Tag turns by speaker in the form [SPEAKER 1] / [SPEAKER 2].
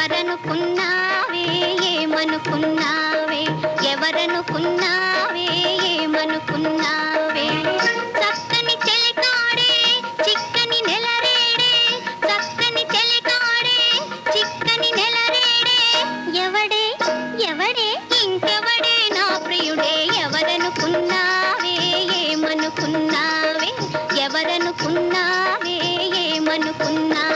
[SPEAKER 1] ఎవరనుకున్నావే ఏమనుకున్నావే ఎవరనుకున్నావే ఏమనుకున్నావే చక్కని చెలికాడే చిక్కని నెలరేడే చక్కని చెలికాడే చిక్కని నెలరేడే ఎవడే ఎవడే ఇంకెవడే నా ప్రియుడే ఎవరనుకున్నావే ఏమనుకున్నావే ఎవరనుకున్నావే ఏమనుకున్నావే